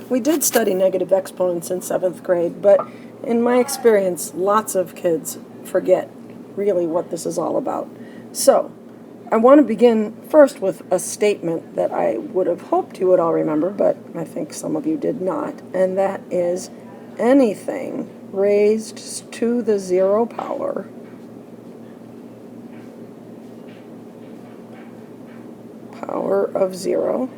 We did study negative exponents in 7th grade, but in my experience, lots of kids forget really what this is all about. So, I want to begin first with a statement that I would have hoped you would all remember, but I think some of you did not, and that is anything raised to the 0 power of 0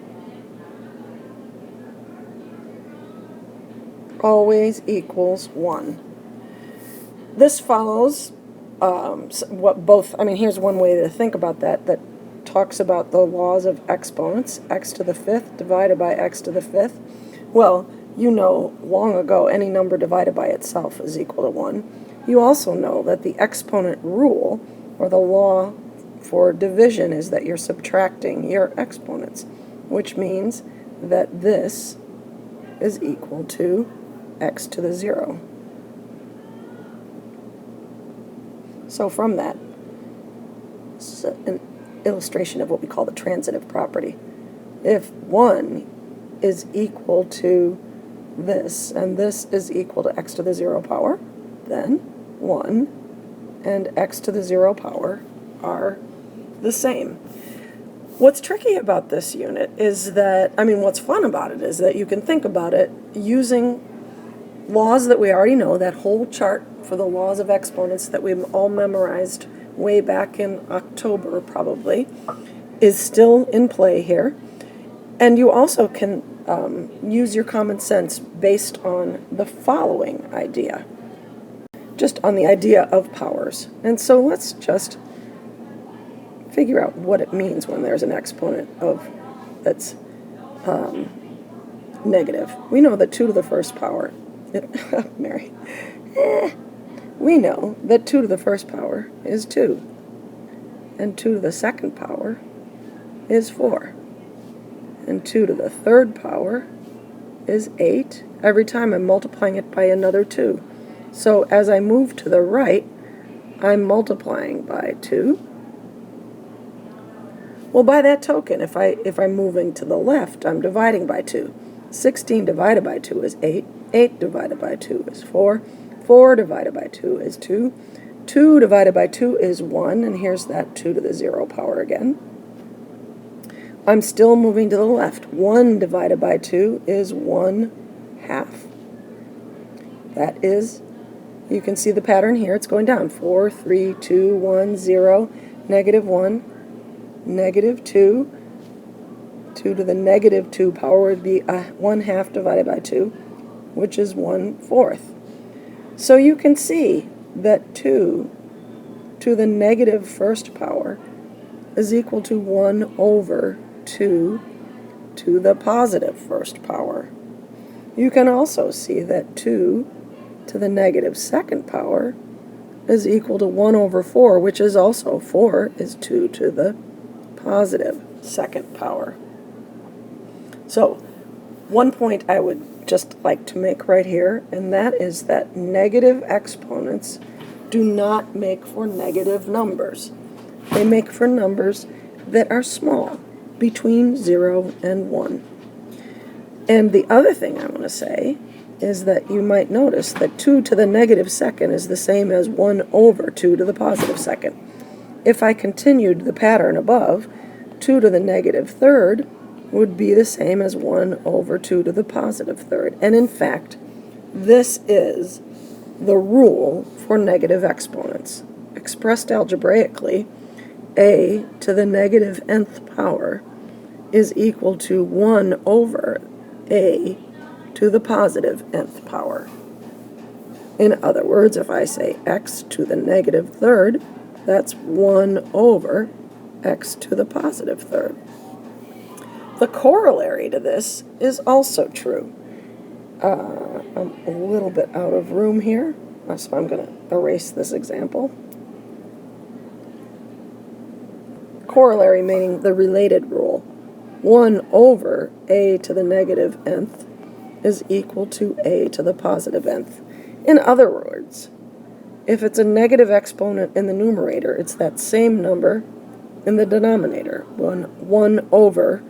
always equals 1. This follows here's one way to think about that talks about the laws of exponents, x to the 5th divided by x to the 5th. Well, you know long ago any number divided by itself is equal to 1. You also know that the exponent rule, or the law for division, is that you're subtracting your exponents, which means that this is equal to x to the 0. So from that, this is an illustration of what we call the transitive property. If 1 is equal to this, and this is equal to x to the 0 power, then 1 and x to the 0 power are the same. What's tricky about this unit is that, what's fun about it is that you can think about it using laws that we already know. That whole chart for the laws of exponents that we've all memorized way back in October probably is still in play here. And you also can use your common sense based on the following idea, just on the idea of powers. And so let's just figure out what it means when there's an exponent that's negative. We know that 2 to the 1st power, Mary, we know that 2 to the 1st power is 2, and 2 to the 2nd power is 4, and 2 to the 3rd power is 8. Every time I'm multiplying it by another 2. So as I move to the right, I'm multiplying by 2. Well, by that token, if I'm moving to the left, I'm dividing by 2. 16 divided by 2 is 8. 8 divided by 2 is 4. 4 divided by 2 is 2. 2 divided by 2 is 1, and here's that 2 to the 0 power again. I'm still moving to the left. 1 divided by 2 is 1/2. That is, you can see the pattern here. It's going down. 4, 3, 2, 1, 0, negative 1, negative 2. 2 to the negative 2 power would be 1/2 divided by 2, which is 1/4. So you can see that 2 to the negative 1st power is equal to 1 over 2 to the positive 1st power. You can also see that 2 to the negative 2nd power is equal to 1 over 4, which is also 4 is 2 to the positive 2nd power. So, one point I would just like to make right here, and that is that negative exponents do not make for negative numbers. They make for numbers that are small, between 0 and 1. And the other thing I want to say is that you might notice that 2 to the negative 2nd is the same as 1 over 2 to the positive 2nd. If I continued the pattern above, 2 to the negative 3rd would be the same as 1 over 2 to the positive 3rd. And in fact, this is the rule for negative exponents. Expressed algebraically, a to the negative nth power is equal to 1 over a to the positive nth power. In other words, if I say x to the negative 3rd, that's 1 over x to the positive 3rd. The corollary to this is also true. I'm a little bit out of room here, so I'm going to erase this example. Corollary meaning the related rule. 1 over a to the negative nth is equal to a to the positive nth. In other words, if it's a negative exponent in the numerator, it's that same number in the denominator. 1 over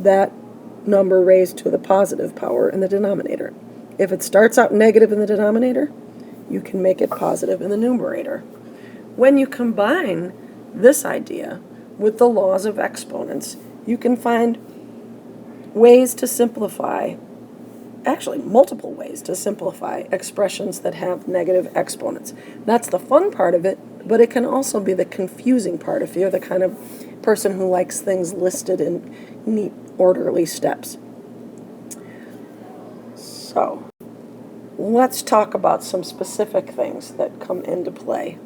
that number raised to the positive power in the denominator. If it starts out negative in the denominator, you can make it positive in the numerator. When you combine this idea with the laws of exponents, you can find ways to simplify, actually multiple ways to simplify expressions that have negative exponents. That's the fun part of it, but it can also be the confusing part if you're the kind of person who likes things listed in neat, orderly steps. So, let's talk about some specific things that come into play.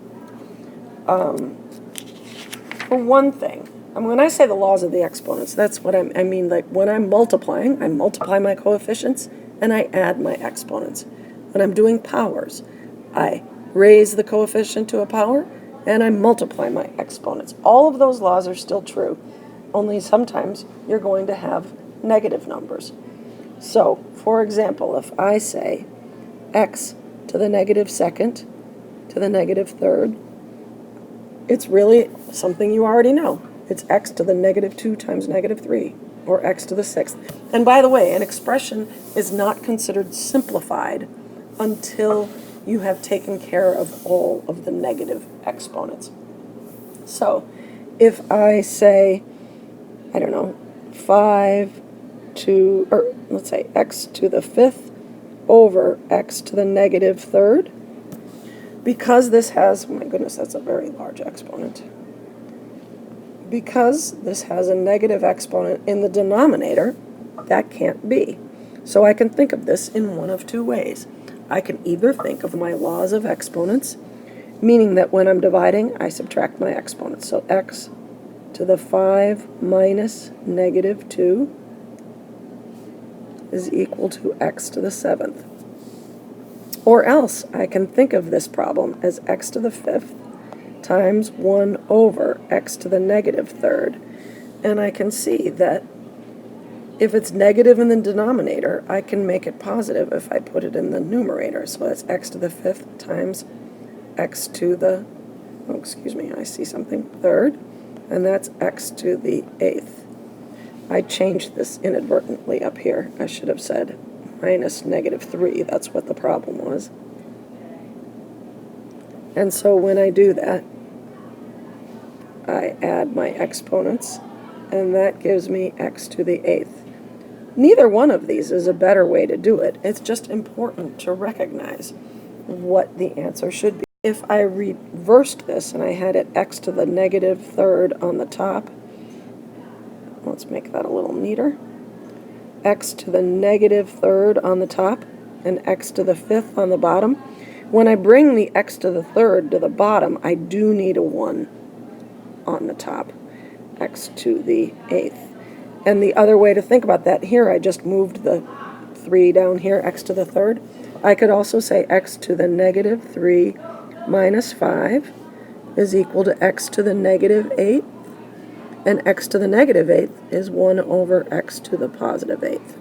For one thing, when I say the laws of the exponents, that's what I mean. Like when I'm multiplying, I multiply my coefficients and I add my exponents. When I'm doing powers, I raise the coefficient to a power and I multiply my exponents. All of those laws are still true, only sometimes you're going to have negative numbers. So, for example, if I say x to the negative second to the negative third, it's really something you already know. It's x to the negative 2 times negative 3, or x to the 6th. And by the way, an expression is not considered simplified until you have taken care of all of the negative exponents. So, if I say, I don't know, 5 to, or let's say x to the 5th over x to the negative 3rd, because this has, oh my goodness, that's a very large exponent. Because this has a negative exponent in the denominator, that can't be. So I can think of this in one of two ways. I can either think of my laws of exponents, meaning that when I'm dividing, I subtract my exponents. So x to the 5 minus negative 2 is equal to x to the 7th. Or else I can think of this problem as x to the 5th times 1 over x to the negative 3rd. And I can see that if it's negative in the denominator, I can make it positive if I put it in the numerator. So that's x to the 5th times x to the, oh, excuse me, I see something, 3rd. And that's x to the 8th. I changed this inadvertently up here. I should have said minus negative 3. That's what the problem was. And so when I do that, I add my exponents, and that gives me x to the 8th. Neither one of these is a better way to do it. It's just important to recognize what the answer should be. If I reversed this and I had it x to the negative 3rd on the top, let's make that a little neater. X to the negative 3rd on the top and x to the 5th on the bottom. When I bring the x to the 3rd to the bottom, I do need a 1 on the top, x to the 8th. And the other way to think about that, here I just moved the 3 down here, x to the 3rd. I could also say x to the negative 3 minus 5 is equal to x to the negative 8. And x to the negative 8th is 1 over x to the positive 8th.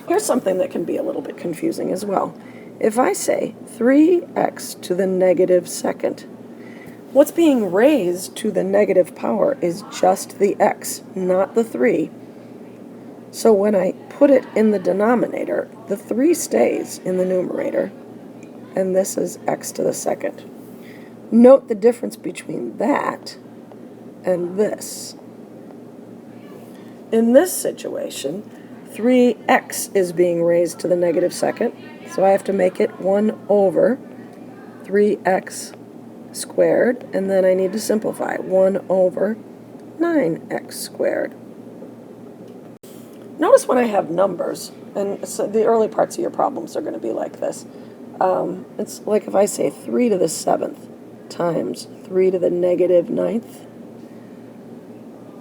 Here's something that can be a little bit confusing as well. If I say 3x to the negative 2nd, what's being raised to the negative power is just the x, not the 3. So when I put it in the denominator, the 3 stays in the numerator, and this is x to the 2nd. Note the difference between that and this. In this situation, 3x is being raised to the negative 2nd, so I have to make it 1 over 3x squared, and then I need to simplify 1 over 9x squared. Notice when I have numbers, and so the early parts of your problems are going to be like this. It's like if I say 3 to the 7th times 3 to the negative 9th.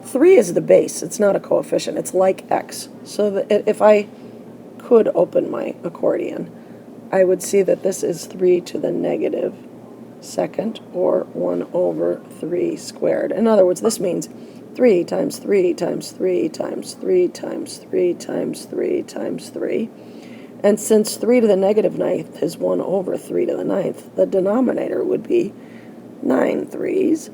3 is the base. It's not a coefficient. It's like x. So that if I could open my accordion, I would see that this is 3 to the negative 2nd, or 1 over 3 squared. In other words, this means 3 times 3 times 3 times 3 times 3 times 3 times 3. And since 3 to the negative 9th is 1 over 3 to the 9th, the denominator would be 9 threes.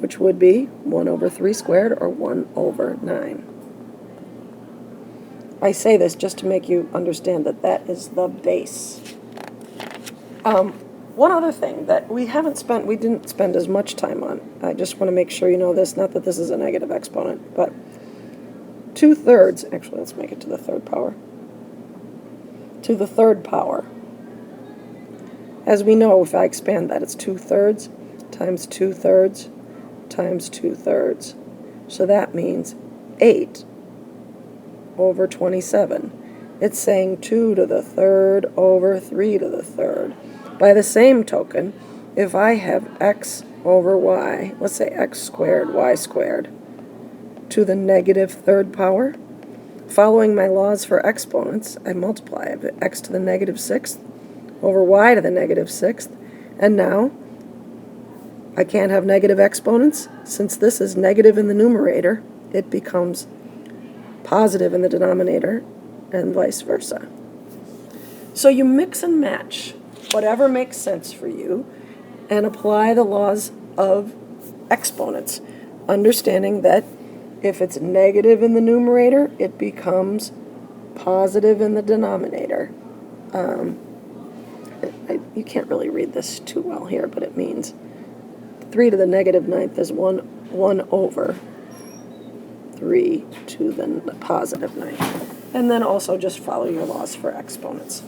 which would be 1 over 3 squared, or 1 over 9. I say this just to make you understand that that is the base. One other thing that we didn't spend as much time on, I just want to make sure you know this, not that this is a negative exponent, but 2/3, actually let's make it to the third power. To the third power. As we know, if I expand that, it's 2/3 times 2/3 times 2/3. So that means 8 over 27. It's saying 2 to the third over 3 to the third. By the same token, if I have x over y, let's say x squared, y squared, to the negative third power, following my laws for exponents, I multiply x to the negative sixth over y to the negative sixth, and now I can't have negative exponents. Since this is negative in the numerator, it becomes positive in the denominator, and vice versa. So you mix and match whatever makes sense for you and apply the laws of exponents, understanding that if it's negative in the numerator, it becomes positive in the denominator. You can't really read this too well here, but it means 3 to the negative ninth is 1 over 3 to the positive ninth. And then also just follow your laws for exponents.